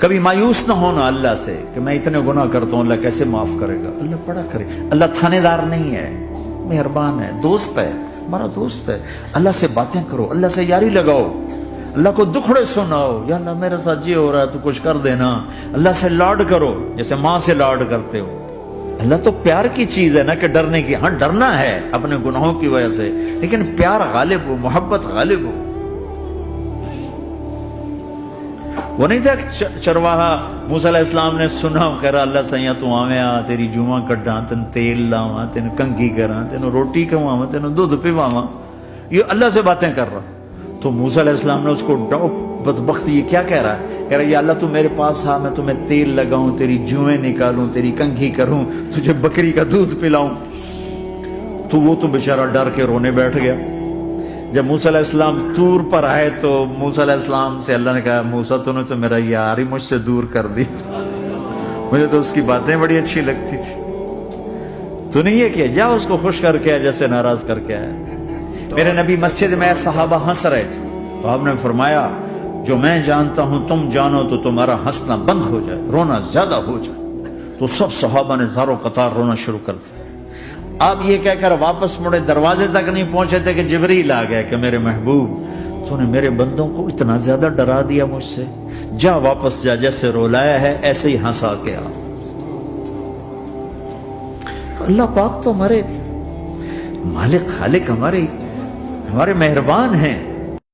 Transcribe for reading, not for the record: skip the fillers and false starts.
کبھی مایوس نہ ہونا اللہ سے کہ میں اتنے گناہ کرتا ہوں، اللہ کیسے معاف کرے گا؟ اللہ بڑا کرے. اللہ تھانے دار نہیں ہے، مہربان ہے، دوست ہے، ہمارا دوست ہے. اللہ سے باتیں کرو، اللہ سے یاری لگاؤ، اللہ کو دکھڑے سناؤ. یا اللہ میرے ساتھ یہ ہو رہا ہے تو کچھ کر دینا. اللہ سے لاڈ کرو جیسے ماں سے لاڈ کرتے ہو. اللہ تو پیار کی چیز ہے نا کہ ڈرنے کی. ہاں ڈرنا ہے اپنے گناہوں کی وجہ سے، لیکن پیار غالب ہو، محبت غالب ہو. وہ نہیں تھا چرواہا موسیٰ علیہ السلام نے سنا، کہہ رہا اللہ سیاں تو آویں آ تیری جوواں کڈاں، تین تیل لاواں، تین کنگھی کراں، تین روٹی کھواواں، تین دودھ پیواواں. یہ اللہ سے باتیں کر رہا. تو موسیٰ علیہ السلام نے اس کو بدبخت یہ کیا کہہ رہا ہے؟ کہہ رہا یا اللہ تو میرے پاس آ، میں تمہیں تیل لگاؤں، تیری جوئیں نکالوں، تیری کنگھی کروں، تجھے بکری کا دودھ پلاؤں. تو وہ تو بیچارہ ڈر کے رونے بیٹھ گیا. جب موسیٰ علیہ السلام طور پر آئے تو موسیٰ علیہ السلام سے اللہ نے کہا موسیٰ تو نے تو میرا یار ہی مجھ سے دور کر دی، مجھے تو اس کی باتیں بڑی اچھی لگتی تھی. تو نہیں یہ کیا، جا اس کو خوش کر کے جیسے ناراض کر کے آیا. میرے نبی مسجد میں صحابہ ہنس رہے تھے تو آپ نے فرمایا جو میں جانتا ہوں تم جانو تو تمہارا ہنسنا بند ہو جائے، رونا زیادہ ہو جائے. تو سب صحابہ نے زاروں قطار رونا شروع کر دیا. آپ یہ کہہ کر واپس مڑے، دروازے تک نہیں پہنچے تھے کہ جبریل آ گئے کہ میرے محبوب تو نے میرے بندوں کو اتنا زیادہ ڈرا دیا مجھ سے، جا واپس جا، جیسے رولایا ہے ایسے ہی ہنسا کے آ. اللہ پاک تو ہمارے مالک خالق، ہمارے مہربان ہیں.